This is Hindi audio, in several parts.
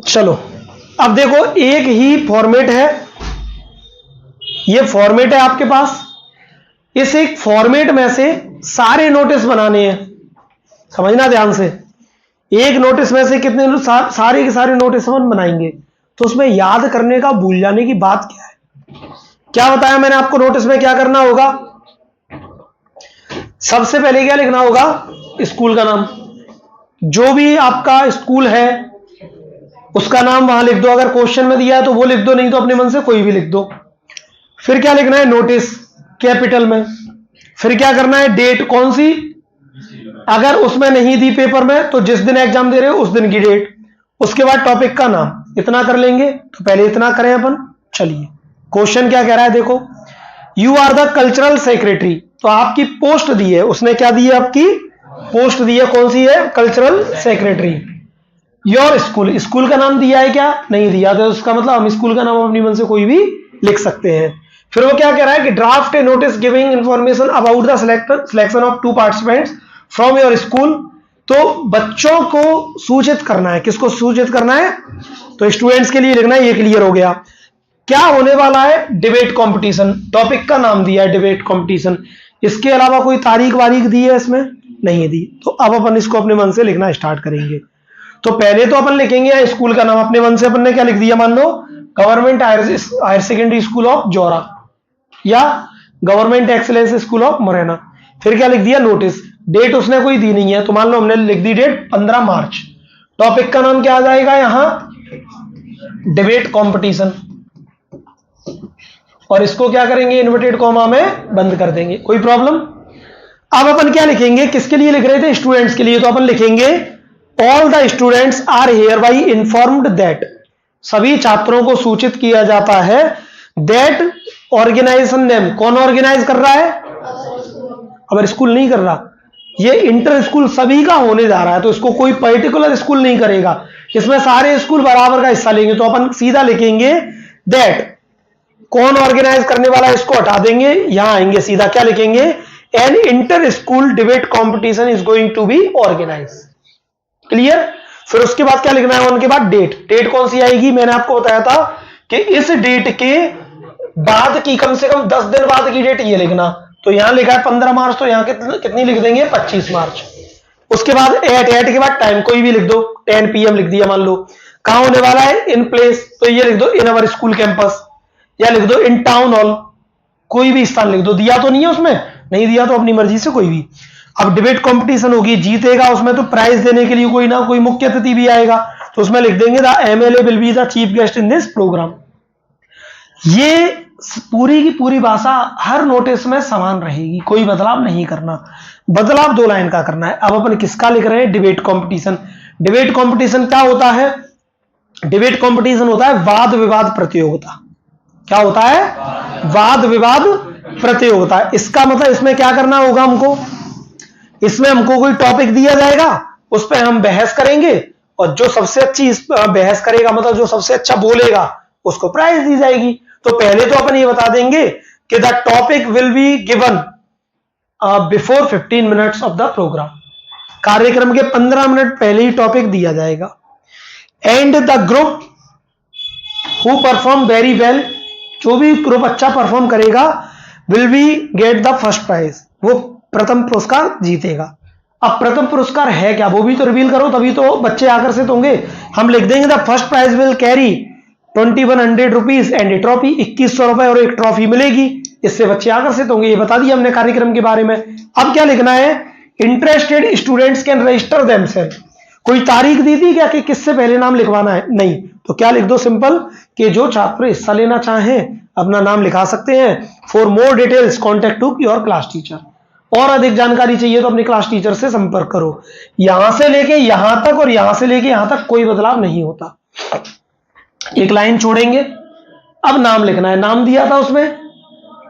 चलो अब देखो, एक ही फॉर्मेट है, ये फॉर्मेट है आपके पास। इस एक फॉर्मेट में से सारे नोटिस बनाने हैं, समझना ध्यान से। एक नोटिस में से कितने सारे के सारे नोटिस हम बनाएंगे, तो उसमें याद करने का, भूल जाने की बात क्या है। क्या बताया मैंने आपको, नोटिस में क्या करना होगा? सबसे पहले क्या लिखना होगा? स्कूल का नाम, जो भी आपका स्कूल है उसका नाम वहां लिख दो। अगर क्वेश्चन में दिया है तो वो लिख दो, नहीं तो अपने मन से कोई भी लिख दो। फिर क्या लिखना है? नोटिस, कैपिटल में। फिर क्या करना है? डेट, कौन सी? अगर उसमें नहीं दी पेपर में तो जिस दिन एग्जाम दे रहे हो उस दिन की डेट। उसके बाद टॉपिक का नाम। इतना कर लेंगे, तो पहले इतना करें अपन। चलिए, क्वेश्चन क्या कह रहा है देखो, you are the cultural secretary. तो आपकी पोस्ट दी है, उसने क्या दी है? आपकी पोस्ट दी है, कौन सी है? Cultural secretary. Your school, school का नाम दिया है क्या? नहीं दिया, तो उसका मतलब हम स्कूल का नाम अपनी मन से कोई भी लिख सकते हैं। फिर वो क्या कह रहा है कि draft A notice giving information about the selection of 2 participants from your school. तो बच्चों को सूचित करना है, किसको सूचित करना है? तो स्टूडेंट्स के लिए लिखना है, ये क्लियर हो गया। क्या होने वाला है? Debate competition. टॉपिक का नाम दिया है डिबेट कंपटीशन, इसके अलावा कोई तारीख वारीख दी है इसमें? नहीं दी। तो अब अपन इसको अपने मन से लिखना स्टार्ट करेंगे। तो पहले तो अपन लिखेंगे स्कूल का नाम, अपने मन से अपन ने क्या लिख दिया? मान लो government higher secondary school of Jora या government excellence school of Morena. फिर क्या लिख दिया? नोटिस। डेट उसने कोई दी नहीं है, तो मान लो हमने लिख दी डेट 15 मार्च। टॉपिक का नाम क्या आ जाएगा यहां? Debate competition. और इसको क्या करेंगे? इन्वर्टेड कॉमा में बंद कर देंगे। कोई प्रॉब्लम? अब अपन क्या लिखेंगे? किसके लिए लिख रहे थे? स्टूडेंट्स के लिए। तो अपन लिखेंगे all the students are here by informed that. सभी छात्रों को सूचित किया जाता है। दैट ऑर्गेनाइजेशन नेम, कौन ऑर्गेनाइज कर रहा है? अगर स्कूल नहीं कर रहा, ये इंटर स्कूल सभी का होने जा रहा है, तो इसको कोई पर्टिकुलर स्कूल नहीं करेगा, इसमें सारे स्कूल बराबर का हिस्सा लेंगे। तो अपन सीधा लिखेंगे दैट, कौन ऑर्गेनाइज करने वाला है इसको हटा देंगे, यहां आएंगे सीधा क्या लिखेंगे? An inter school debate competition is going to be organize. Clear? फिर उसके बाद क्या लिखना है? उनके बाद डेट। डेट कौन सी आएगी? मैंने आपको बताया था कि इस डेट के बाद की, कम से कम 10 दिन बाद की डेट ये लिखना। तो यहां लिखा है 15 मार्च, तो यहां कितनी लिख देंगे? 25 मार्च। उसके बाद एट के बाद टाइम कोई भी लिख दो, 10 PM लिख दिया मान लो। कहां होने वाला है? इन प्लेस, तो ये लिख दो इन अवर स्कूल कैंपस, या लिख दो इन टाउन हॉल, कोई भी स्थान लिख दो। दिया तो नहीं है उसमें? नहीं दिया तो अपनी मर्जी से कोई भी। अब डिबेट कंपटीशन होगी, जीतेगा उसमें तो प्राइज देने के लिए कोई ना कोई मुख्य अतिथि भी आएगा, तो उसमें लिख देंगे the MLA will be the chief guest in this program. ये पूरी की पूरी भाषा हर नोटिस में समान रहेगी, कोई बदलाव नहीं करना। बदलाव 2 लाइन का करना है। अब अपन किसका लिख रहे हैं? Debate competition. डिबेट कंपटीशन क्या होता है? डिबेट कंपटीशन होता है वाद विवाद प्रतियोगिता। क्या होता है? वाद विवाद प्रतियोगिता। इसका मतलब इसमें क्या करना होगा हमको? इसमें हमको कोई टॉपिक दिया जाएगा, उस पर हम बहस करेंगे, और जो सबसे अच्छी बहस करेगा, मतलब जो सबसे अच्छा बोलेगा, उसको प्राइज दी जाएगी। तो पहले तो अपन ये बता देंगे कि the topic will be given before 15 minutes of the program. कार्यक्रम के 15 मिनट पहले ही टॉपिक दिया जाएगा। And the group who perform very well, जो भी ग्रुप अच्छा परफॉर्म करेगा, will be get the first prize, वो प्रथम पुरस्कार जीतेगा। अब प्रथम पुरस्कार है क्या, वो भी तो रिवील करो, तभी तो बच्चे आकर्षित होंगे। हम लिख देंगे the first prize will carry 2100 rupees and a trophy, 2100 रुपए और एक ट्रॉफी मिलेगी। इससे बच्चे आकर्षित होंगे, ये बता दिया हमने कार्यक्रम के बारे में। अब क्या लिखना है? Interested students can register themselves. कोई तारीख दी थी क्या कि किससे पहले नाम लिखवाना है? नहीं। तो क्या लिख दो? सिंपल, कि जो छात्र हिस्सा लेना चाहें अपना नाम लिखा सकते हैं। For more details contact to your class teacher. और अधिक जानकारी चाहिए तो अपने क्लास टीचर से संपर्क करो। यहां से लेके यहां तक और यहां से लेके यहां तक कोई बदलाव नहीं होता। एक लाइन छोड़ेंगे। अब नाम लिखना है। नाम दिया था उसमें?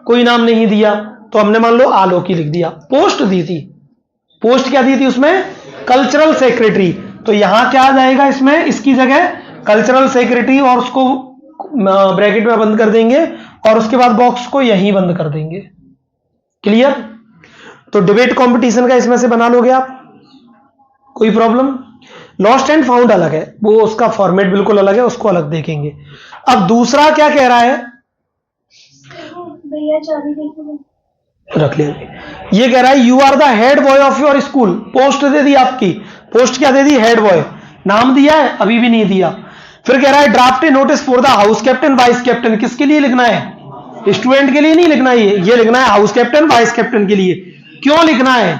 कोई नाम नहीं दिया, तो हमने मान लो आलोकी लिख दिया। पोस्ट दी थी, पोस्ट क्या दी थी उसमें? Cultural secretary. तो यहां क्या आ जाएगा इसमें? इसकी जगह कल्चरल सेक्रेटरी, और उसको ब्रैकेट में बंद कर देंगे, और उसके बाद बॉक्स को यहीं बंद कर देंगे। क्लियर? तो डिबेट कंपटीशन का इसमें से बना लोगे आप, कोई प्रॉब्लम? लॉस्ट एंड फाउंड अलग है, वो उसका फॉर्मेट बिल्कुल अलग है, उसको अलग देखेंगे। अब दूसरा क्या कह रहा है, भैया चाबी देखो, रख लेंगे। ये कह रहा है you are the head boy of your school, post दे दी आपकी, पोस्ट क्या दे दी, हेड बॉय, नाम दिया है, अभी भी नहीं दिया। फिर कह रहा है draft A notice for the house captain vice captain, किसके लिए लिखना है, स्टूडेंट के लिए नहीं लिखना, ये लिखना है हाउस कैप्टन वाइस कैप्टन के लिए। क्यों लिखना है,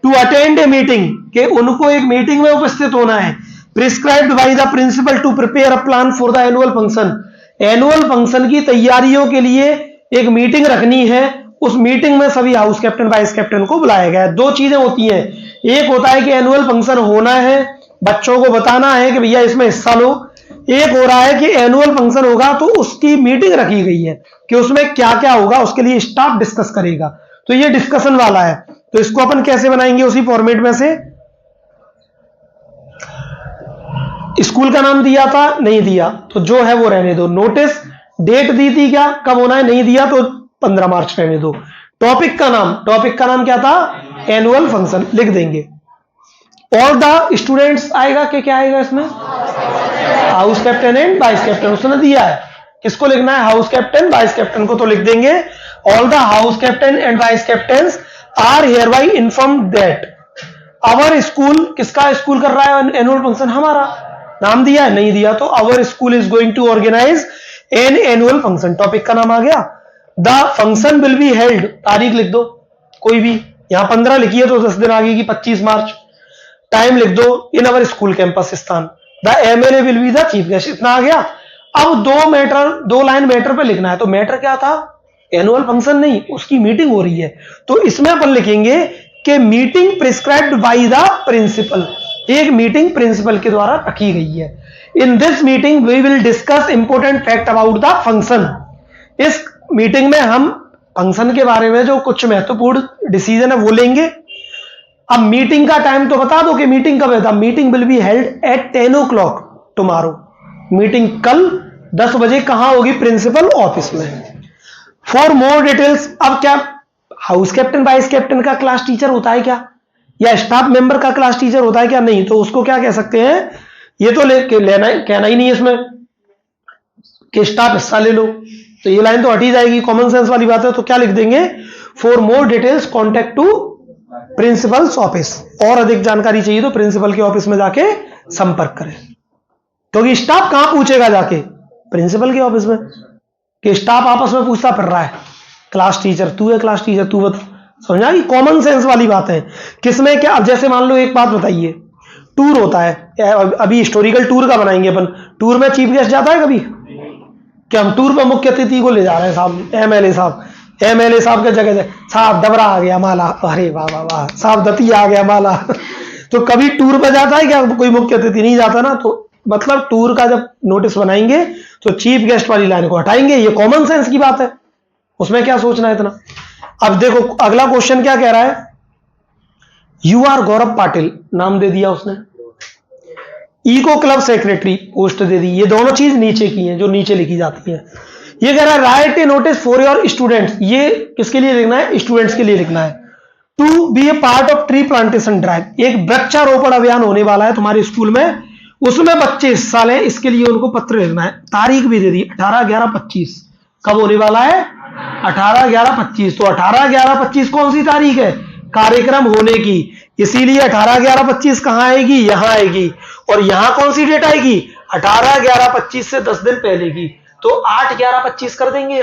टू अटेंड ए मीटिंग, के उनको एक मीटिंग में उपस्थित होना है, prescribed by the principal to prepare a plan for the annual function, annual function की तैयारियों के लिए एक मीटिंग रखनी है, उस मीटिंग में सभी हाउस कैप्टन वाइस कैप्टन को बुलाया गया है। दो चीजें होती हैं, एक होता है कि एनुअल फंक्शन होना है, बच्चों को बताना है कि भैया इसमें हिस्सा लो, एक हो रहा है कि एनुअल फंक्शन होगा तो उसकी मीटिंग रखी गई है कि उसमें क्या क्या होगा, उसके लिए स्टाफ डिस्कस करेगा, तो ये डिस्कशन वाला है। तो इसको अपन कैसे बनाएंगे, उसी फॉर्मेट में से, स्कूल का नाम दिया था, नहीं दिया तो जो है वो रहने दो, नोटिस डेट दी थी क्या, कब होना है, नहीं दिया तो 15 मार्च रहने दो। टॉपिक का नाम क्या था, एनुअल फंक्शन, लिख देंगे। ऑल द स्टूडेंट्स आएगा कि क्या आएगा इसमें, house captain and vice captain उसने दिया है, किसको लिखना है, हाउस कैप्टन वाइस कैप्टन को, तो लिख देंगे all the house captain and vice captains are here by informed that our school, किसका स्कूल कर रहा है एनुअल फंक्शन, हमारा, नाम दिया है, नहीं दिया तो our school is going to organize an annual function, topic का नाम आ गया। The function will be held, तारीख लिख दो कोई भी, यहां 15 लिखी है तो 10 दिन आगे की 25 मार्च, टाइम लिख दो, इन अवर स्कूल कैंपस स्थान, the MLA will be the chief guest, इतना आ गया। अब दो लाइन मैटर पे लिखना है, तो मैटर क्या था, एनुअल फंक्शन नहीं, उसकी मीटिंग हो रही है, तो इसमें अपन लिखेंगे कि meeting prescribed by the principal, एक मीटिंग प्रिंसिपल के द्वारा रखी गई है। In this meeting we will discuss important fact about the function, इस मीटिंग में हम फंक्शन के बारे में जो कुछ महत्वपूर्ण डिसीजन है वो लेंगे। अब मीटिंग का टाइम तो बता दो कि मीटिंग कब है, the meeting will be held at 10 o'clock tomorrow, meeting कल 10 बजे कहां होगी, प्रिंसिपल ऑफिस में। फॉर मोर डिटेल्स, अब क्या हाउस कैप्टन वाइस कैप्टन का क्लास टीचर होता है क्या, या स्टाफ मेंबर का क्लास टीचर होता है क्या, नहीं, तो उसको क्या कह सकते हैं, ये तो लेना कहना ही नहीं है इसमें कि स्टाफ हिस्सा ले लो, तो ये लाइन तो हटी जाएगी, कॉमन सेंस वाली बात है, तो क्या लिख देंगे, for more details contact to principles office, और अधिक जानकारी चाहिए तो प्रिंसिपल के ऑफिस में जाके संपर्क करें, क्योंकि स्टाफ कहां पूछेगा जाके, प्रिंसिपल के ऑफिस में, कि स्टाफ आपस में पूछता फिर रहा है, क्लास टीचर तू है, क्लास टीचर तू बता, समझा, कि कॉमन सेंस वाली बात है। किसमें क्या, अब जैसे मान लो एक बात बताइए, टूर होता है, अभी हिस्टोरिकल टूर का बनाएंगे अपन, टूर में चीफ गेस्ट जाता है कभी, कि हम टूर पे मुख्य अतिथि को ले जा रहे हैं साहब, एमएलए साहब के जगह साहब दबरा आ गया माला, अरे वाह वाह वाह, साहब दती आ गया माला तो कभी टूर पे जाता है क्या कोई मुख्य अतिथि, नहीं जाता ना, तो मतलब टूर का जब नोटिस बनाएंगे तो चीफ गेस्ट वाली लाइन को हटाएंगे, ये कॉमन सेंस की बात है, उसमें क्या सोचना है इतना। अब देखो अगला क्वेश्चन क्या कह रहा है, यू आर गौरव पाटिल, नाम दे दिया उसने, इको क्लब सेक्रेटरी पोस्ट दे दी, ये दोनों चीज नीचे की हैं जो नीचे लिखी जाती है। ये कह रहा है right A notice for your students, ये किसके लिए लिखना है, स्टूडेंट्स के लिए लिखना है, to be a part of tree plantation drive, एक वृक्षारोपण अभियान होने वाला है तुम्हारे स्कूल में, उसमें बच्चे हिस्सा लें, इसके लिए उनको पत्र लिखना है, तारीख भी दे दी 18/11/25, कब होने वाला है, 18/11/25, तो 18/11/25 कौन सी तारीख है, कार्यक्रम होने की, इसीलिए 18/11/25 कहां आएगी, यहां आएगी, और यहां कौन सी डेट आएगी, 18/11/25 से 10 दिन पहले की, तो 8/11/25 कर देंगे,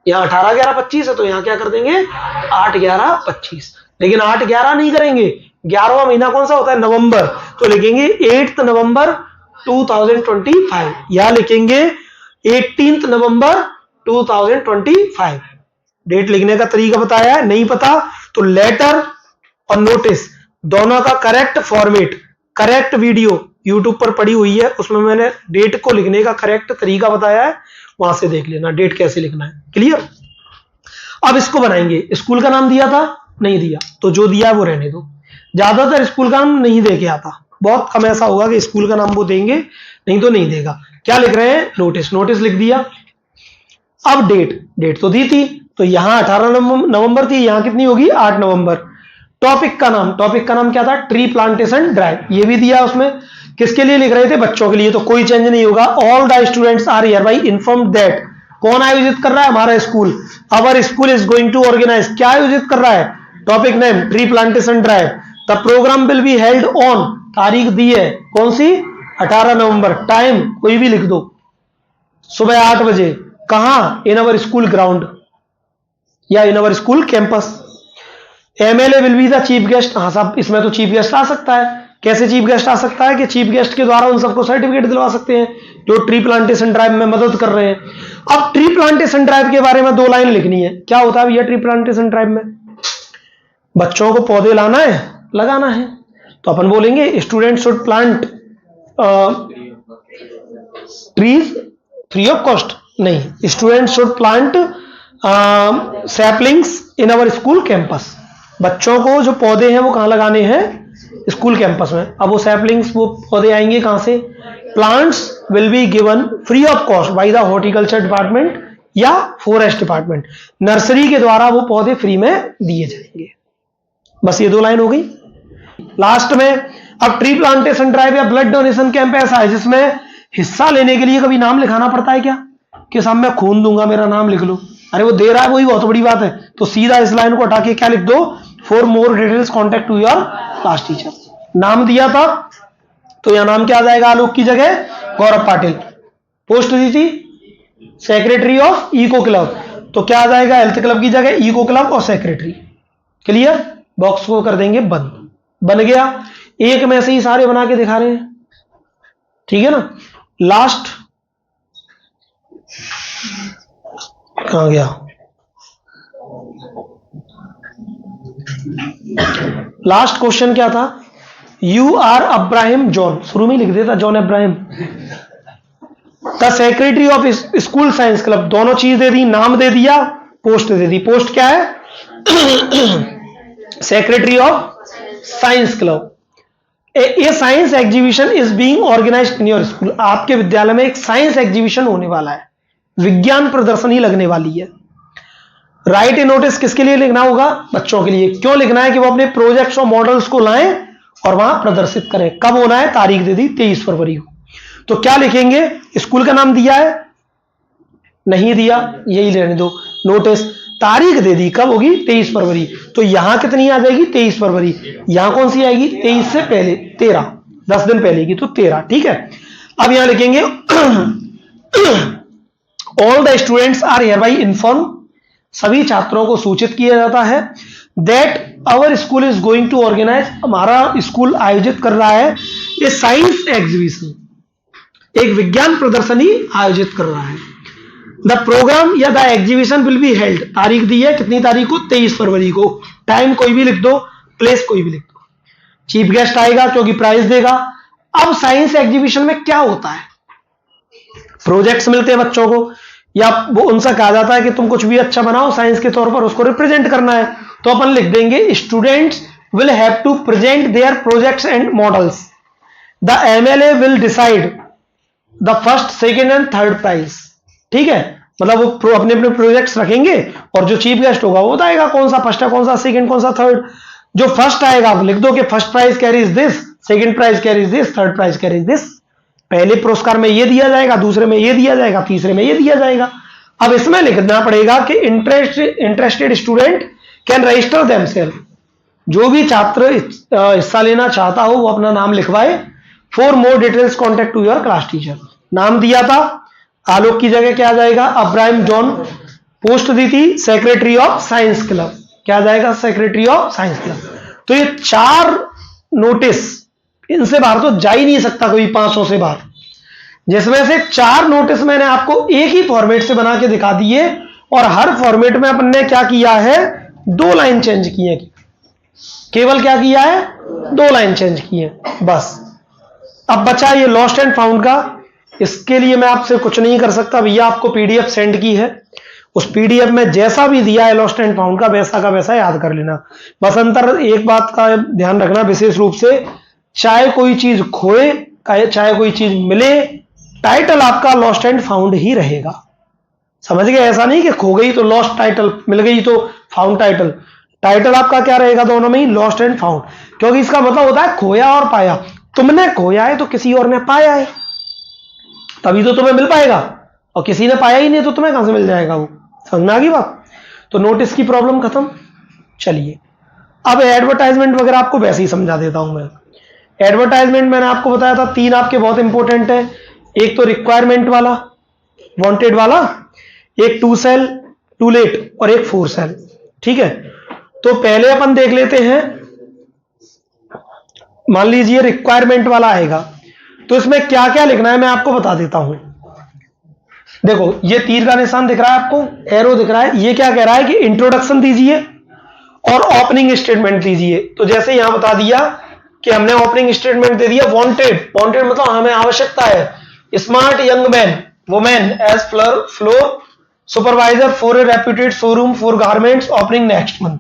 यहां 18/11/25 है तो यहां क्या कर देंगे 8/11/25, लेकिन 8/11 नहीं करेंगे, 11वां महीना कौन सा होता है, नवंबर, तो लिखेंगे 8 नवंबर 2025, या लिखेंगे 18 नवंबर 2025, डेट लिखने का तरीका बताया है, नहीं पता तो लेटर और नोटिस दोनों का correct format, correct video YouTube पर पड़ी हुई है, उसमें मैंने डेट को लिखने का करेक्ट तरीका बताया है, वहां से देख लेना डेट कैसे लिखना है, क्लियर। अब इसको बनाएंगे, स्कूल का नाम दिया था, नहीं दिया, तो जो दिया है वो रहने दो, ज्यादातर स्कूल का नाम नहीं दे के आता, बहुत कम ऐसा होगा कि स्कूल का नाम वो देंगे, नहीं तो नहीं देगा। क्या लिख रहे हैं, नोटिस लिख दिया। अब डेट तो दी थी, तो यहां 18 नवंबर थी, यहां कितनी होगी 8 नवंबर। टॉपिक का नाम क्या था, ट्री प्लांटेशन ड्राइव, ये भी दिया उसमें, किसके लिए लिख रहे थे? बच्चों के लिए, तो कोई चेंज नहीं होगा। All the students are here by informed that, कौन आयोजित कर रहा है? हमारा स्कूल। Our school is going to organize, क्या आयोजित कर रहा है? Topic name tree plantation drive. The program will be held on, तारीख दी है कौन सी? 18 नवंबर। टाइम कोई भी लिख दो, सुबह 8 बजे। कहां? इन अवर स्कूल ग्राउंड या in our school campus. MLA will be the chief guest. हाँ साहब, इसमें तो चीफ गेस्ट आ सकता है। कैसे चीफ गेस्ट आ सकता है? कि चीफ गेस्ट के द्वारा उन सबको सर्टिफिकेट दिलवा सकते हैं जो ट्री प्लांटेशन ड्राइव में मदद कर रहे हैं। अब ट्री प्लांटेशन ड्राइव के बारे में 2 लाइन लिखनी है। क्या होता है भैया ट्री प्लांटेशन ड्राइव में? बच्चों को पौधे लाना है, लगाना है, तो अपन बोलेंगे student should plant trees free of cost. नहीं, student should plant saplings in our school campus. बच्चों को जो पौधे हैं वो कहां लगाने हैं? स्कूल कैंपस में। अब वो सैपलिंग्स, वो पौधे आएंगे कहां से? Plants will be given free of cost by the horticulture department या फॉरेस्ट डिपार्टमेंट। नर्सरी के द्वारा वो पौधे फ्री में दिए जाएंगे। बस ये 2 लाइन हो गई। लास्ट में अब ट्री प्लांटेशन ड्राइव या ब्लड डोनेशन कैंप ऐसा है जिसमें हिस्सा लेने के लिए कभी नाम लिखाना पड़ता है क्या? कि साहब मैं खून दूंगा, मेरा नाम लिख लो। अरे वो दे रहा है, वही बहुत बड़ी बात है। तो सीधा इस लाइन को हटा के क्या लिख दो? For more details contact to your class teacher. नाम दिया था तो यह नाम क्या आ जाएगा? आलोक की जगह गौरव पाटिल। पोस्ट दी थी सेक्रेटरी ऑफ इको क्लब, तो क्या आ जाएगा? हेल्थ क्लब की जगह इको क्लब और सेक्रेटरी। क्लियर? बॉक्स को कर देंगे बंद। बन गया। एक में से ही सारे बना के दिखा रहे हैं, ठीक है ना। लास्ट कहां गया? लास्ट क्वेश्चन क्या था? यू आर अब्राहिम जॉन, शुरू में लिख देता John Abraham. The secretary of school science club, दोनों चीज दे दी, नाम दे दिया, पोस्ट दे दी। पोस्ट क्या है? Secretary of science club. A science exhibition is being organised in your school. आपके विद्यालय में एक साइंस एग्जीबिशन होने वाला है, विज्ञान प्रदर्शनी लगने वाली है। राइट ए नोटिस किसके लिए लिखना होगा? बच्चों के लिए। क्यों लिखना है? कि वो अपने प्रोजेक्ट्स और मॉडल्स को लाएं और वहां प्रदर्शित करें। कब होना है? तारीख दे दी 23 फरवरी को। तो क्या लिखेंगे? स्कूल का नाम दिया है? नहीं दिया, यही लेने दो। नोटिस, तारीख दे दी, कब होगी? 23 फरवरी। तो यहां कितनी आ जाएगी? 23 फरवरी। यहां कौन सी आएगी? 23 से पहले 13, 10 दिन पहले की, तो 13। ठीक है। अब यहां लिखेंगे all the students are here by inform, सभी छात्रों को सूचित किया जाता है that our school is going to organise, हमारा स्कूल आयोजित कर रहा है ये साइंस एग्जीबिशन, एक विज्ञान प्रदर्शनी आयोजित कर रहा है। द प्रोग्राम या the exhibition will be held, तारीख दी है कितनी तारीख को? 23 फरवरी को। टाइम कोई भी लिख दो, प्लेस कोई भी लिख दो। चीफ गेस्ट आएगा क्योंकि प्राइज देगा। अब साइंस एग्जीबिशन में क्या होता है? प्रोजेक्ट्स मिलते हैं बच्चों को, या वो उनसे कहा जाता है कि तुम कुछ भी अच्छा बनाओ साइंस के तौर पर, उसको रिप्रेजेंट करना है। तो अपन लिख देंगे students will have to present their projects and models. The MLA will decide the first, second and third prize. ठीक है, मतलब वो अपने अपने प्रोजेक्ट्स रखेंगे और जो चीफ गेस्ट होगा वो बताएगा कौन सा फर्स्ट है, कौन सा सेकंड, कौन सा थर्ड। जो फर्स्ट आएगा लिख दो कि first prize carries this, second prize carries this, third prize carries this. पहले पुरस्कार में ये दिया जाएगा, दूसरे में ये दिया जाएगा, तीसरे में ये दिया जाएगा। अब इसमें लिखना पड़ेगा कि interested student can register themself, जो भी छात्र हिस्सा लेना चाहता हो वो अपना नाम लिखवाए। For more details contact to your class teacher. नाम दिया था, आलोक की जगह क्या आ जाएगा? अब्राहिम जॉन। पोस्ट दी थी सेक्रेटरी ऑफ साइंस क्लब, क्या आ जाएगा? Secretary of science club. तो ये 4 नोटिस, इनसे बाहर तो जा ही नहीं सकता कोई 500 से बाहर, जिसमें से 4 नोटिस मैंने आपको एक ही फॉर्मेट से बना के दिखा दिए, और हर फॉर्मेट में अपन ने क्या किया है? 2 लाइन चेंज की है। केवल क्या किया है? 2 लाइन चेंज की है बस। अब बचा ये लॉस्ट एंड फाउंड का, इसके लिए मैं आपसे कुछ नहीं कर सकता भैया, आपको पीडीएफ सेंड की है, उस पीडीएफ में जैसा भी दिया है लॉस्ट एंड फाउंड का वैसा याद कर लेना। बस अंतर एक बात का ध्यान रखना विशेष रूप से, चाहे कोई चीज खोए चाहे कोई चीज मिले, टाइटल आपका लॉस्ट एंड फाउंड ही रहेगा। समझ गए? ऐसा नहीं कि खो गई तो लॉस्ट टाइटल, मिल गई तो फाउंड टाइटल। टाइटल आपका क्या रहेगा? दोनों में ही लॉस्ट एंड फाउंड, क्योंकि इसका मतलब होता है खोया और पाया। तुमने खोया है तो किसी और ने पाया है, तभी तो तुम्हें मिल पाएगा, और किसी ने पाया ही नहीं तो तुम्हें कहां से मिल जाएगा वो। समझ में आ गई बात? तो नोटिस की प्रॉब्लम खत्म। चलिए अब एडवर्टाइजमेंट वगैरह आपको वैसे ही समझा देता हूं मैं। एडवर्टाइजमेंट मैंने आपको बताया था 3 आपके बहुत इंपॉर्टेंट है, एक तो रिक्वायरमेंट वाला, वांटेड वाला, एक टू सेल, टू लेट, और एक 4 सेल। ठीक है, तो पहले अपन देख लेते हैं। मान लीजिए रिक्वायरमेंट वाला आएगा, तो इसमें क्या क्या लिखना है मैं आपको बता देता हूं। देखो ये तीर का निशान दिख रहा है आपको, एरो दिख रहा है, ये क्या कह रहा है कि इंट्रोडक्शन दीजिए और ओपनिंग स्टेटमेंट दीजिए। तो जैसे यहां बता दिया कि हमने ओपनिंग स्टेटमेंट दे दिया वांटेड, वांटेड मतलब हमें आवश्यकता है, smart young man women as floor supervisor for a reputed showroom for garments opening next month.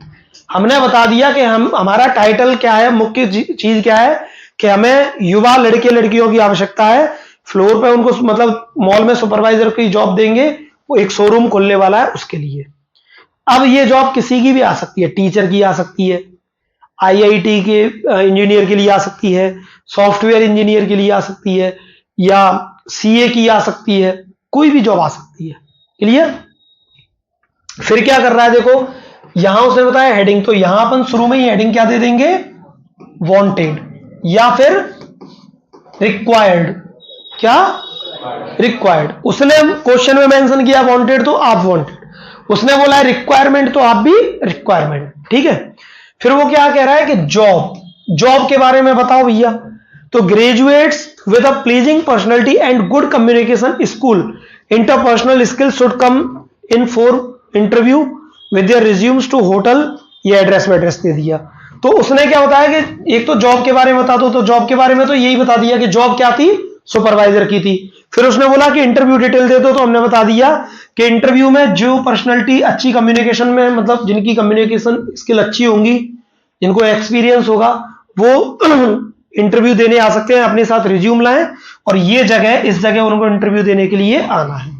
हमने बता दिया कि हमारा टाइटल क्या है, मुख्य चीज क्या है कि हमें युवा लड़के लड़कियों की आवश्यकता है, फ्लोर पे उनको मतलब मॉल में सुपरवाइजर की जॉब देंगे, वो एक शोरूम खोलने वाला है उसके लिए। अब ये जॉब किसी की भी आ सकती है, टीचर की आ सकती है, आईआईटी के इंजीनियर के लिए आ सकती है, सॉफ्टवेयर इंजीनियर के लिए आ सकती है, या सीए की आ सकती है, कोई भी जॉब आ सकती है। क्लियर? फिर क्या कर रहा है, देखो यहां उसने बताया हेडिंग, तो यहां अपन शुरू में ही हेडिंग क्या दे देंगे, वांटेड या फिर रिक्वायर्ड। क्या? रिक्वायर्ड। उसने क्वेश्चन में मेंशन किया वांटेड, तो आप वांटेड, उसने बोला है रिक्वायरमेंट तो आप भी रिक्वायरमेंट। ठीक है, फिर वो क्या कह रहा है कि जॉब, जॉब के बारे में बताओ भैया। तो graduates with a pleasing personality and good communication skill interpersonal skill should come in for interview with their resumes to hotel, ये एड्रेस में एड्रेस दे दिया। तो उसने क्या बताया कि एक तो जॉब के बारे में बता दो, तो जॉब के बारे में तो यही बता दिया कि जॉब क्या थी, सुपरवाइजर की थी। फिर उसने बोला कि इंटरव्यू डिटेल दे दो, तो हमने बता दिया कि इंटरव्यू में जो पर्सनैलिटी अच्छी कम्युनिकेशन में, मतलब जिनकी कम्युनिकेशन स्किल अच्छी होंगी, जिनको एक्सपीरियंस होगा, वो इंटरव्यू देने आ सकते हैं, अपने साथ रिज्यूम लाएं, और ये जगह, इस जगह उनको इंटरव्यू देने के लिए आना है।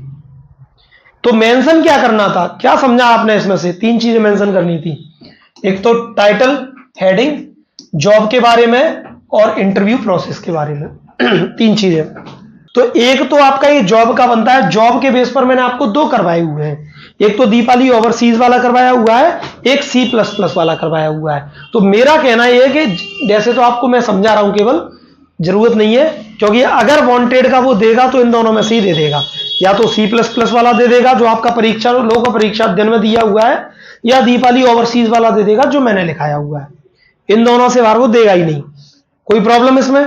तो मेंशन क्या करना था, क्या समझा आपने? इसमें से 3 चीजें मेंशन करनी थी, एक तो टाइटल, हेडिंग, जॉब के बारे में, और इंटरव्यू प्रोसेस के बारे में। 3 चीजें। तो एक तो आपका ये जॉब का बनता है, जॉब के बेस पर मैंने आपको 2 करवाए हुए हैं, एक तो दीपाली ओवरसीज वाला करवाया हुआ है, एक C++ वाला करवाया हुआ है। तो मेरा कहना यह है कि जैसे तो आपको मैं समझा रहा हूं, केवल जरूरत नहीं है, क्योंकि अगर वांटेड का वो देगा तो इन दोनों में से ही दे देगा, या तो C++ वाला दे देगा जो आपका परीक्षा, लोगों का परीक्षा अध्ययन में दिया हुआ है, या दीपाली ओवरसीज वाला दे देगा जो मैंने लिखाया हुआ है। इन दोनों से बाहर वो देगा ही नहीं। कोई प्रॉब्लम इसमें?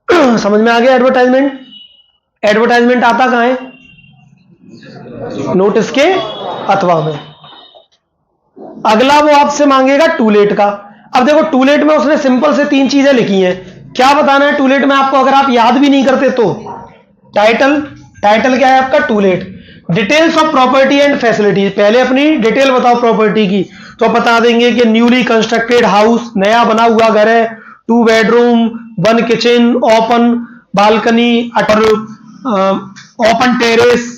समझ में आ गया? एडवर्टाइजमेंट, एडवर्टाइजमेंट आता कहां है? नोटिस के अथवा में। अगला वो आपसे मांगेगा टूलेट का। अब देखो टूलेट में उसने सिंपल से 3 चीजें लिखी हैं, क्या बताना है टूलेट में आपको, अगर आप याद भी नहीं करते तो? टाइटल, टाइटल क्या है आपका? To let. Details of property and facility, पहले अपनी डिटेल बताओ प्रॉपर्टी की, तो बता देंगे कि न्यूली कंस्ट्रक्टेड हाउस, नया बना हुआ घर है, 2 bedroom, 1 kitchen, open balcony, open terrace,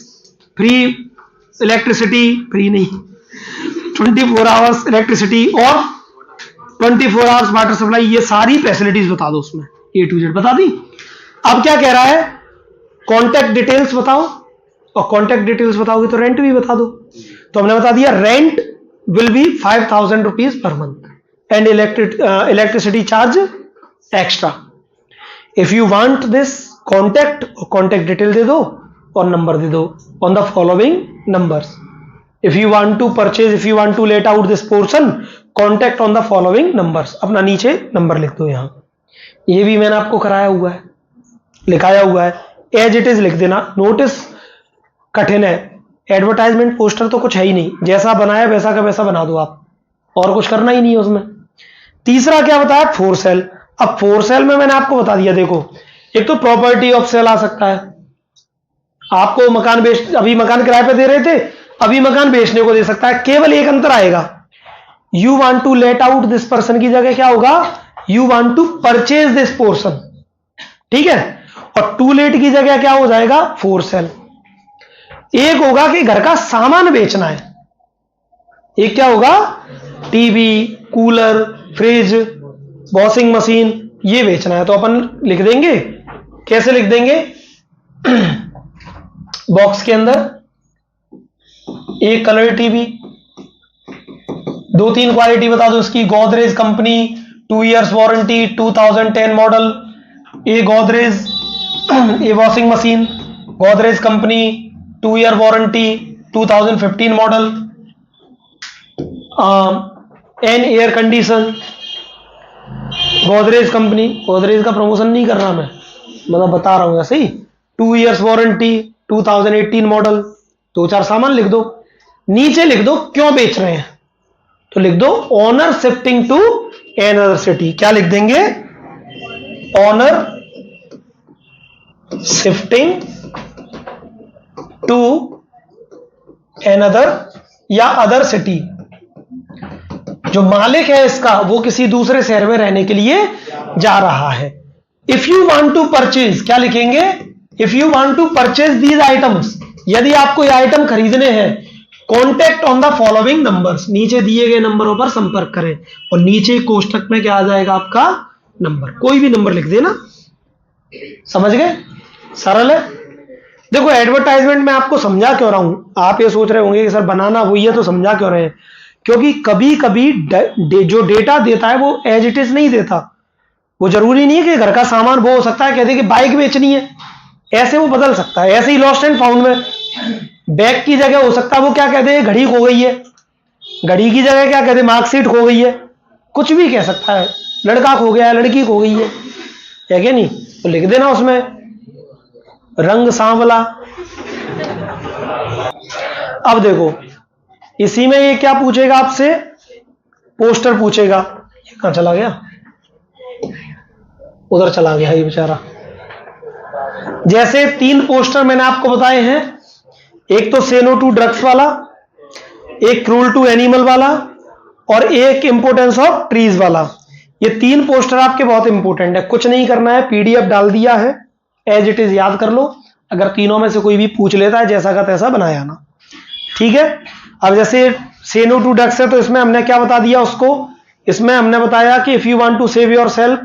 free electricity, free नहीं 24 आवर्स इलेक्ट्रिसिटी और 24 आवर्स वाटर सप्लाई, ये सारी फैसिलिटीज बता दो उसमें, A to Z बता दी। अब क्या कह रहा है, कॉन्टैक्ट डिटेल्स बताओ, और कॉन्टैक्ट डिटेल्स बताओगे तो रेंट भी बता दो। तो हमने बता दिया rent will be 5000 rupees per month and electricity charge extra. If you want this contact, contact detail दे दो और नंबर दे दो on the following numbers. If you want to purchase, if you want to let out this portion, contact on the following numbers. अपना नीचे नंबर लिख दो यहां, ये भी मैंने आपको कराया हुआ है, लिखाया हुआ है, एज इट इज लिख देना। नोटिस कठिन है, एडवर्टाइजमेंट पोस्टर तो कुछ है ही नहीं, जैसा बनाया वैसा का वैसा बना दो आप, और कुछ करना ही नहीं है उसमें। तीसरा क्या बताया, 4 सेल। अब 4 सेल में मैंने आपको बता दिया, देखो एक तो प्रॉपर्टी ऑफ सेल आ सकता है, आपको मकान बेच, अभी मकान किराए पे दे रहे थे, अभी मकान बेचने को दे सकता है। केवल एक अंतर आएगा, you want to let out this person की जगह क्या होगा, you want to purchase this portion, ठीक है। और टू लेट की जगह क्या हो जाएगा, 4 सेल। एक होगा कि घर का सामान बेचना है, एक क्या होगा, TV, cooler, fridge, washing machine, ये बेचना है, तो अपन लिख देंगे, कैसे लिख देंगे, बॉक्स के अंदर एक कलर टीवी, 2-3 क्वालिटी बता दो इसकी, Godrej company 2 years warranty 2010 model, a Godrej, a washing machine Godrej company 2 year warranty 2015 model, an air condition Godrej company, Godrej का प्रमोशन नहीं कर रहा मैं, मतलब बता रहा हूं ऐसे ही, 2 इयर्स वारंटी 2018 मॉडल, 2-4 सामान लिख दो, नीचे लिख दो क्यों बेच रहे हैं, तो लिख दो owner shifting to another city, क्या लिख देंगे, ओनर शिफ्टिंग टू एनदर या अदर सिटी, जो मालिक है इसका वो किसी दूसरे शहर में रहने के लिए जा रहा है। If you want to purchase, क्या लिखेंगे, if you want to purchase these items, यदि आपको ये आइटम खरीदने हैं, contact on the following numbers, नीचे दिए गए नंबरों पर संपर्क करें, और नीचे कोष्टक में क्या आ जाएगा आपका नंबर, कोई भी नंबर लिख देना, समझ गए, सरल है। देखो एडवर्टाइजमेंट में आपको समझा क्यों रहा हूं, आप ये सोच रहे होंगे कि सर बनाना वही है तो समझा क्यों रहे हैं, क्योंकि कभी कभी जो डेटा देता है वो एज इट इज नहीं देता, वो जरूरी नहीं है कि घर का सामान, वो हो सकता है कहते कि बाइक बेचनी है, ऐसे वो बदल सकता है, ऐसे ही लॉस्ट एंड फाउंड में बैग की जगह हो सकता है वो क्या कहते हैं घड़ी खो गई है, घड़ी की जगह क्या कहते हैं मार्कशीट खो गई है, कुछ भी कह सकता है, लड़का खो गया है, लड़की खो गई है क्या नहीं, तो लिख देना उसमें रंग सांवला। अब देखो इसी में ये क्या पूछेगा आपसे, पोस्टर पूछेगा, ये कहां चला गया, उधर चला गया ये बेचारा। जैसे 3 पोस्टर मैंने आपको बताए हैं, एक तो से नो टू ड्रग्स वाला, एक क्रूल टू एनिमल वाला, और एक इंपोर्टेंस ऑफ ट्रीज वाला। ये 3 पोस्टर आपके बहुत इंपॉर्टेंट है, कुछ नहीं करना है, पीडीएफ डाल दिया है, एज इट इज याद कर लो, अगर तीनों में से कोई भी पूछ लेता है जैसा का तैसा बनाया ना, ठीक है। अब जैसे से नो टू ड्रग्स है तो इसमें हमने क्या बता दिया उसको, इसमें हमने बताया कि if you want to save yourself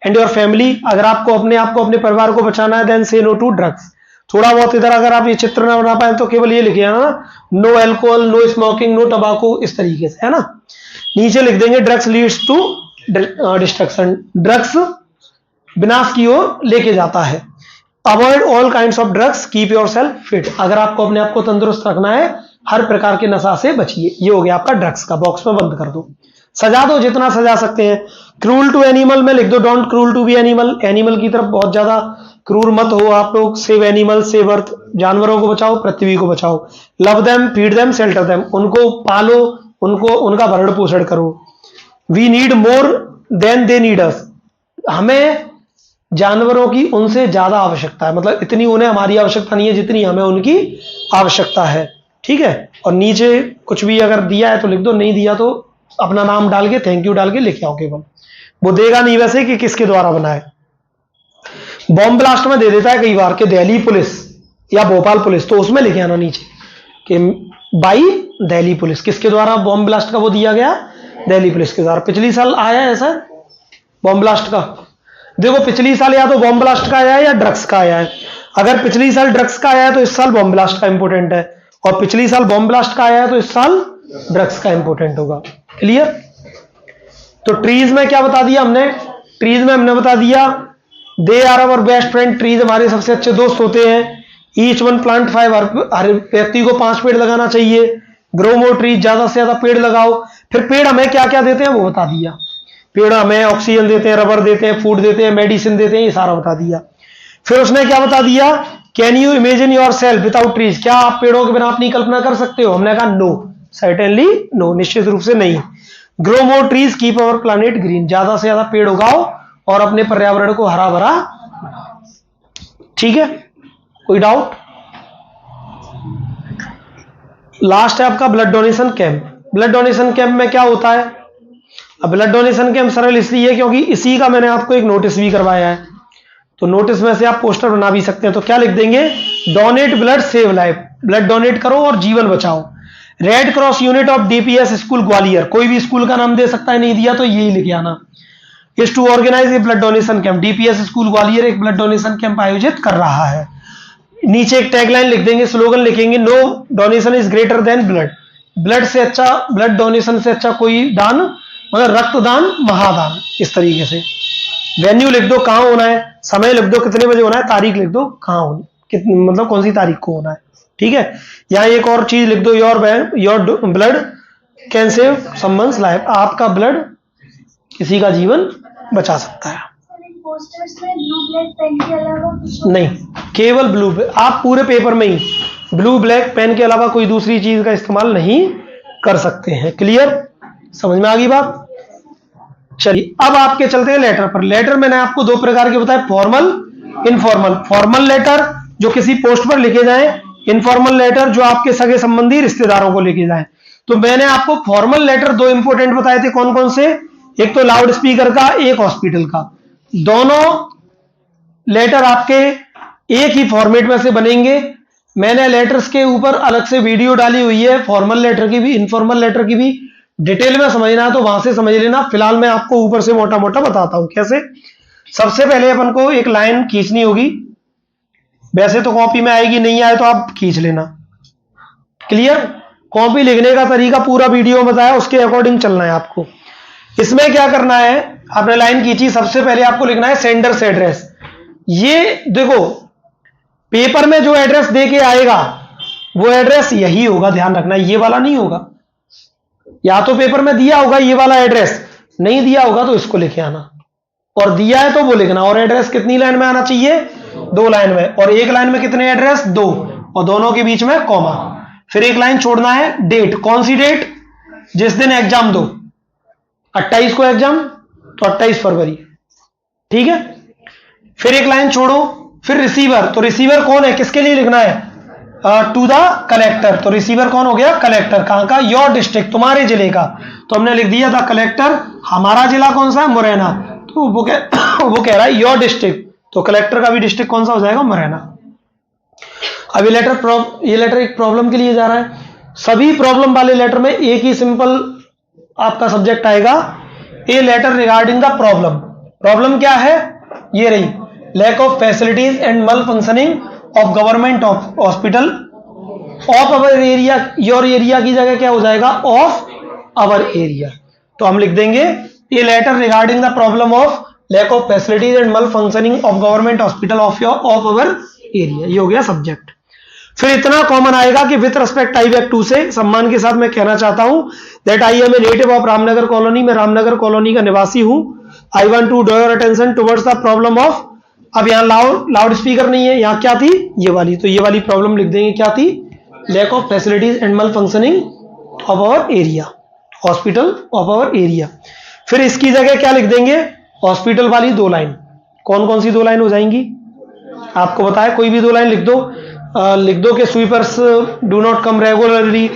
and your family, अगर आपको अपने परिवार को बचाना है, देन से नो टू ड्रग्स। थोड़ा बहुत इधर अगर आप ये चित्र ना बना पाए तो केवल ये लिखे ना, no alcohol, no smoking, no tobacco, इस तरीके से, है ना। नीचे लिख देंगे drugs leads to destruction, drugs विनाश की ओर लेके जाता है। Avoid all kinds of drugs, keep yourself fit, अगर आपको अपने आप को तंदुरुस्त रखना है, हर प्रकार के नशा से बचिए। ये हो गया आपका ड्रग्स का, बॉक्स में बंद कर दो, सजा दो जितना सजा सकते हैं। क्रूल टू एनिमल में लिख दो don't cruel to be animal, animal की तरफ बहुत ज्यादा क्रूर मत हो आप लोग। सेव एनिमल, सेव अर्थ, जानवरों को बचाओ, पृथ्वी को बचाओ। Love them, feed them, shelter them, उनको पालो, उनको उनका भरण पोषण करो। We need more than they need us, हमें जानवरों की उनसे ज्यादा आवश्यकता है, मतलब इतनी उन्हें हमारी आवश्यकता नहीं है जितनी हमें उनकी आवश्यकता है, ठीक है। और नीचे कुछ भी अगर दिया है तो लिख दो, नहीं दिया तो अपना नाम डाल के थैंक यू डाल के लिख आओ, केवल वो देगा नहीं वैसे कि किसके द्वारा बना है। बॉम्ब ब्लास्ट में दे देता है कई बार कि दिल्ली पुलिस या भोपाल पुलिस, तो उसमें लिखे आना नीचे कि बाई दिल्ली पुलिस, किसके द्वारा बॉम्ब ब्लास्ट का वो दिया गया, दिल्ली पुलिस के द्वारा। पिछली साल आया है ऐसा बॉम्ब ब्लास्ट का, देखो पिछली साल या तो बॉम्ब ब्लास्ट का आया है या ड्रग्स का आया है। अगर पिछली साल ड्रग्स का आया है तो इस साल बॉम्ब ब्लास्ट का इंपोर्टेंट है, और पिछली साल बॉम्ब ब्लास्ट का आया है तो इस साल ड्रग्स का इंपोर्टेंट होगा। क्लियर। तो ट्रीज में क्या बता दिया हमने, ट्रीज में हमने बता दिया they are our best friend, trees हमारे सबसे अच्छे दोस्त होते हैं। ईच वन प्लांट 5, हर व्यक्ति को 5 पेड़ लगाना चाहिए। ग्रो मोर ट्रीज, ज्यादा से ज्यादा पेड़ लगाओ। फिर पेड़ हमें क्या क्या देते हैं वो बता दिया, पेड़ हमें ऑक्सीजन देते हैं, रबर देते हैं, फूड देते हैं, मेडिसिन देते हैं, ये सारा बता दिया। फिर उसने क्या बता दिया, can you imagine your self without trees, क्या आप पेड़ों के बिना अपनी कल्पना कर सकते हो? हमने कहा नो, सर्टेनली नो, निश्चित रूप से नहीं। Grow more trees, keep our planet green, ज्यादा से ज्यादा पेड़ उगाओ और अपने पर्यावरण को हरा भरा। ठीक है, कोई डाउट? लास्ट है आपका blood donation camp. Blood donation camp में क्या होता है? अब ब्लड डोनेशन कैंप सरल इसलिए क्योंकि इसी का मैंने आपको एक नोटिस भी करवाया है, तो नोटिस में से आप पोस्टर बना भी सकते हैं। तो क्या लिख देंगे, donate blood save life, blood donate करो और जीवन बचाओ। Red cross unit of DPS school Gwalior, कोई भी स्कूल का नाम दे सकता है, नहीं दिया तो यही लिखे आना। Is to organise a blood donation camp. DPS school Gwalior एक ब्लड डोनेशन कैंप आयोजित कर रहा है। नीचे एक टैगलाइन लिख देंगे, स्लोगन लिखेंगे, no donation is greater than blood. Blood से अच्छा, ब्लड डोनेशन से अच्छा कोई दान, मतलब रक्तदान महादान, इस तरीके से। वेन्यू लिख दो, कहाँ होना है, समय लिख दो कितने बजे होना है, तारीख लिख दो कहाँ होनी, कितनी मतलब कौन सी तारीख को होना है, ठीक है। यहाँ एक और चीज लिख दो, your blood can save someone's life. आपका ब्लड किसी का जीवन बचा सकता है। पोस्टर्स में ब्लू ब्लैक पेन के अलावा नहीं, केवल ब्लू, आप पूरे पेपर में ही ब्लू ब्लैक पेन के अलावा कोई दूसरी चीज का इस्तेमाल नहीं कर सकते हैं। क्लियर, समझ में आ गई बात। चलिए अब आपके चलते हैं लेटर पर। लेटर मैंने आपको दो प्रकार के बताए, फॉर्मल इनफॉर्मल। फॉर्मल लेटर जो किसी पोस्ट पर लिखे जाए, इनफॉर्मल लेटर जो आपके सगे संबंधी रिश्तेदारों को लिखे जाए। तो मैंने आपको फॉर्मल लेटर दो इंपोर्टेंट बताए थे, कौन कौन से, एक तो लाउड स्पीकर का, एक हॉस्पिटल का। दोनों लेटर आपके एक ही फॉर्मेट में से बनेंगे। मैंने लेटर्स के ऊपर अलग से वीडियो डाली हुई है, फॉर्मल लेटर की भी इनफॉर्मल लेटर की भी। डिटेल में समझना है तो वहां से समझ लेना, फिलहाल मैं आपको ऊपर से मोटा मोटा बताता हूं कैसे। सबसे पहले अपन को एक लाइन खींचनी होगी, वैसे तो कॉपी में आएगी, नहीं आए तो आप खींच लेना। क्लियर, कॉपी लिखने का तरीका पूरा वीडियो में बताया, उसके अकॉर्डिंग चलना है आपको। इसमें क्या करना है, आपने लाइन खींची, सबसे पहले आपको लिखना है सेंडर्स एड्रेस। ये देखो पेपर में जो एड्रेस दे के आएगा वो एड्रेस यही होगा, ध्यान रखना, ये वाला नहीं होगा। या तो पेपर में दिया होगा ये वाला एड्रेस, नहीं दिया होगा तो इसको लिखे आना, और दिया है तो वो लिखना। और एड्रेस कितनी लाइन में आना चाहिए, 2 लाइन में। और एक लाइन में कितने एड्रेस, 2, और दोनों के बीच में कॉमा। फिर एक लाइन छोड़ना है, डेट, कौन सी डेट, जिस दिन एग्जाम दो। 28 को एग्जाम तो 28 फरवरी, ठीक है। फिर एक लाइन छोड़ो, फिर रिसीवर, तो रिसीवर कौन है, किसके लिए लिखना है, टू द कलेक्टर। तो रिसीवर कौन हो गया, कलेक्टर। कहां का, योर डिस्ट्रिक्ट, तुम्हारे जिले का। तो हमने लिख दिया द कलेक्टर, हमारा जिला कौन सा है, मुरैना। तो वो कह रहा है योर डिस्ट्रिक्ट, तो कलेक्टर का भी डिस्ट्रिक्ट कौन सा हो जाएगा, मुरैना। अब ये लेटर एक प्रॉब्लम के लिए जा रहा है। सभी प्रॉब्लम वाले लेटर में एक ही सिंपल आपका सब्जेक्ट आएगा, a letter regarding the problem. Problem क्या है, ये रही, lack of facilities and malfunctioning of government of hospital of our area. Your area की जगह क्या हो जाएगा, ऑफ अवर एरिया। तो हम लिख देंगे a letter regarding the problem of lack of facilities and malfunctioning of government hospital of our area. ये हो गया सब्जेक्ट। फिर इतना कॉमन आएगा कि with respect I beg to say सम्मान के साथ मैं कहना चाहता हूं that I am a native of Ramnagar colony, मैं रामनगर कॉलोनी का निवासी हूं। I want to draw your attention towards the problem of, अब यहाँ लाउड स्पीकर नहीं है, यहाँ क्या थी, ये वाली, तो ये वाली प्रॉब्लम लिख देंगे, क्या थी, lack of facilities and malfunctioning of our area, hospital of our area. फिर इसकी जगह क्या लिख देंगे, हॉस्पिटल वाली 2 लाइन। कौन कौन सी 2 लाइन हो जाएंगी, आपको बताया, कोई भी 2 लाइन लिख दो। लिख दो कि sweepers do not come regularly,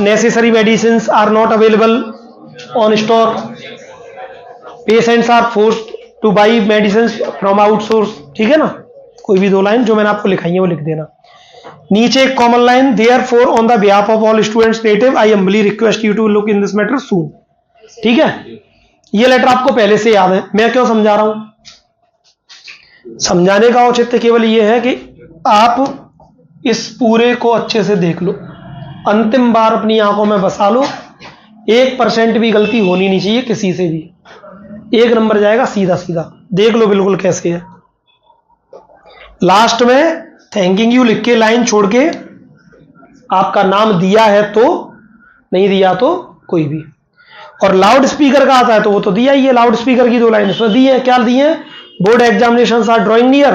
necessary medicine are not available on stock, patients are forced to buy medicine from outsource, ठीक है ना। कोई भी 2 लाइन जो मैंने आपको लिखाई है वो लिख देना। नीचे एक common line, therefore on the behalf of all students native I humbly request you to look in this matter soon, ठीक है। ये लेटर आपको पहले से याद है, मैं क्यों समझा रहा हूं, समझाने का औचित्य केवल ये है कि आप इस पूरे को अच्छे से देख लो, अंतिम बार अपनी आंखों में बसा लो, 1% भी गलती होनी नहीं चाहिए किसी से भी, 1 नंबर जाएगा सीधा सीधा। देख लो बिल्कुल कैसे है। लास्ट में थैंकिंग यू लिख के लाइन छोड़ के आपका नाम दिया है तो, नहीं दिया तो कोई भी। और लाउड स्पीकर का आता है तो वो तो दिया ही है, लाउड स्पीकर की 2 लाइन इसमें दी है। क्या दी है, board examinations are drawing near,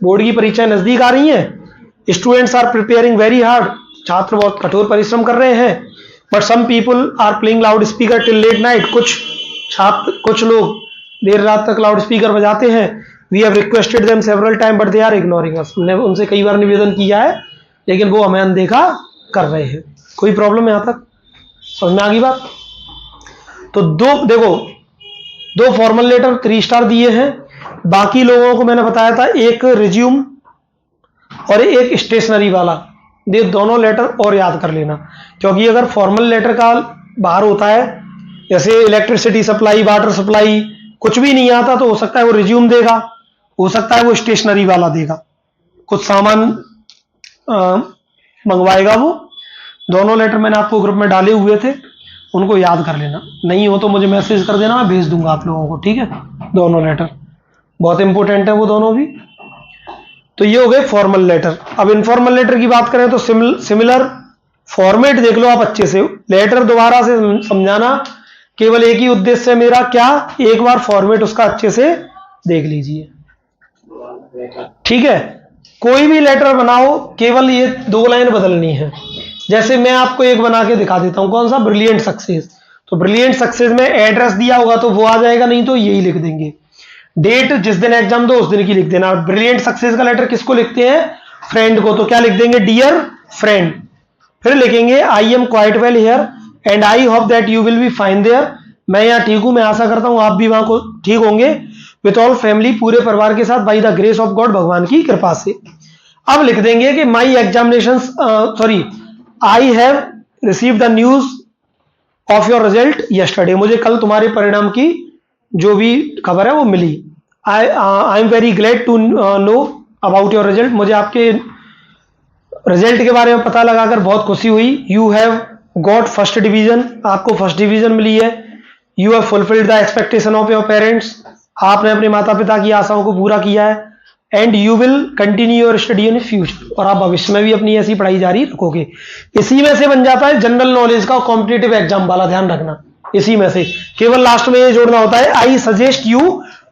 board की परीक्षाएं नजदीक आ रही हैं। Students are preparing very hard, छात्र बहुत कठोर परिश्रम कर रहे हैं। But some people are playing loud speaker till late night, कुछ लोग देर रात तक लाउड स्पीकर बजाते हैं। We have requested them several time but they are ignoring us, हमने उनसे कई बार निवेदन किया है लेकिन वो हमें अनदेखा कर रहे हैं। कोई प्रॉब्लम यहां तक समझ में आ गई बात। तो देखो 2 फॉर्मल लेटर 3 स्टार दिए हैं, बाकी लोगों को मैंने बताया था एक रिज्यूम और एक स्टेशनरी वाला, ये दोनों लेटर और याद कर लेना, क्योंकि अगर फॉर्मल लेटर का बाहर होता है जैसे इलेक्ट्रिसिटी सप्लाई, वाटर सप्लाई, कुछ भी नहीं आता तो हो सकता है वो रिज्यूम देगा, हो सकता है वो स्टेशनरी वाला देगा, कुछ सामान मंगवाएगा वो। दोनों लेटर मैंने आपको ग्रुप में डाले हुए थे, उनको याद कर लेना, नहीं हो तो मुझे मैसेज कर देना, मैं भेज दूंगा आप लोगों को, ठीक है। दोनों लेटर बहुत इंपॉर्टेंट है वो दोनों भी। तो ये हो गए फॉर्मल लेटर। अब इनफॉर्मल लेटर की बात करें तो सिमिलर फॉर्मेट देख लो आप अच्छे से। लेटर दोबारा से समझाना केवल एक ही उद्देश्य है मेरा, क्या, एक बार फॉर्मेट उसका अच्छे से देख लीजिए, ठीक है। कोई भी लेटर बनाओ, केवल ये 2 लाइन बदलनी है। जैसे मैं आपको एक बना के दिखा देता हूं, कौन सा, ब्रिलियंट सक्सेस। तो ब्रिलियंट सक्सेस में एड्रेस दिया होगा तो वो आ जाएगा, नहीं तो यही लिख देंगे। डेट जिस दिन एग्जाम दो उस दिन की लिख देना। ब्रिलियंट सक्सेस का लेटर किसको लिखते हैं, फ्रेंड को, तो क्या लिख देंगे, डियर फ्रेंड। फिर लिखेंगे I am quite well here and I hope that you will be fine there. मैं यहाँ ठीक हूं, मैं आशा करता हूं आप भी वहां को ठीक होंगे। विथ ऑल फैमिली, पूरे परिवार के साथ, by the grace of God, भगवान की कृपा से। अब लिख देंगे कि my examination I have receive the news of your result yesterday. मुझे कल तुम्हारे परिणाम की जो भी खबर है वो मिली। I am very glad to know about your result. मुझे आपके रिजल्ट के बारे में पता लगाकर बहुत खुशी हुई। You have got first division, आपको फर्स्ट डिवीजन मिली है। You have fulfilled the expectation of your parents, आपने अपने माता पिता की आशाओं को पूरा किया है। And you will continue your study in future, और आप भविष्य में भी अपनी ऐसी पढ़ाई जारी रखोगे। इसी में से बन जाता है जनरल नॉलेज का कॉम्पिटिटिव एग्जाम वाला, ध्यान रखना। इसी में से केवल लास्ट में ये जोड़ना होता है, I suggest you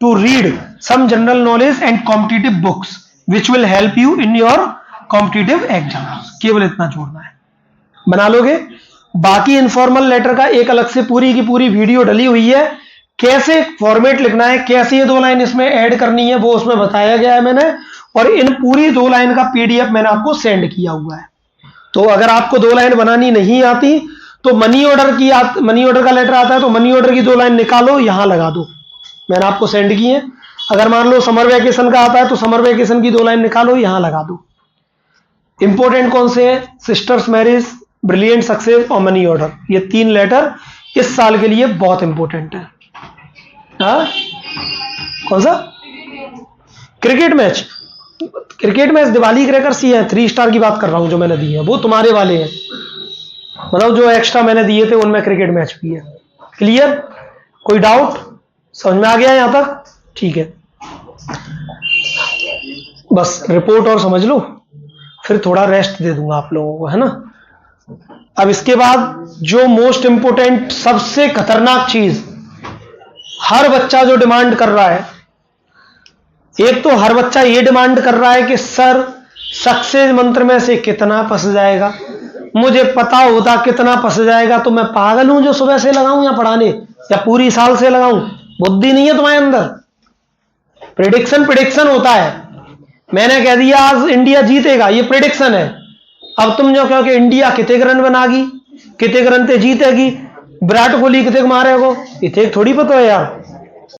to read some general knowledge and competitive books which will help you in your competitive exam. केवल इतना जोड़ना है, बना लोगे। बाकी इनफॉर्मल लेटर का एक अलग से पूरी की पूरी वीडियो डली हुई है, कैसे फॉर्मेट लिखना है, कैसे ये 2 लाइन इसमें ऐड करनी है, वो उसमें बताया गया है मैंने। और इन पूरी 2 लाइन का पीडीएफ मैंने आपको सेंड किया हुआ है। तो अगर आपको 2 लाइन बनानी नहीं आती तो मनी ऑर्डर का लेटर आता है तो मनी ऑर्डर की 2 लाइन निकालो, यहां लगा दो, मैंने आपको सेंड की है। अगर मान लो समर वैकेशन का आता है तो समर वैकेशन की 2 लाइन निकालो, यहां लगा दो। इंपॉर्टेंट कौन से हैं, सिस्टर्स मैरिज, ब्रिलियंट सक्सेस और मनी ऑर्डर। ये 3 लेटर इस साल के लिए बहुत इंपॉर्टेंट है। हाँ, कौन सा, cricket match. Cricket match Diwali crackers ही है, 3 स्टार की बात कर रहा हूं जो मैंने दी है, वो तुम्हारे वाले हैं। मतलब जो एक्स्ट्रा मैंने दिए थे उनमें क्रिकेट मैच भी है। क्लियर, कोई डाउट, समझ में आ गया यहां तक, ठीक है। बस रिपोर्ट और समझ लो, फिर थोड़ा रेस्ट दे दूंगा आप लोगों को, है ना। अब इसके बाद जो मोस्ट इंपोर्टेंट, सबसे खतरनाक चीज, हर बच्चा जो डिमांड कर रहा है, एक तो हर बच्चा ये डिमांड कर रहा है कि सर सक्सेस मंत्र में से कितना फंस जाएगा, मुझे पता होता कितना फंस जाएगा तो मैं पागल हूं जो सुबह से लगाऊं या पढ़ाने, या पूरी साल से लगाऊं। बुद्धि नहीं है तुम्हारे अंदर। प्रिडिक्शन होता है, मैंने कह दिया आज इंडिया जीतेगा, ये प्रिडिक्शन है। अब तुम जो कहो कि इंडिया कितने रन बनागी, कितने रन से जीतेगी, विराट कोहली कितने मारेगा, इतने थोड़ी पता है यार।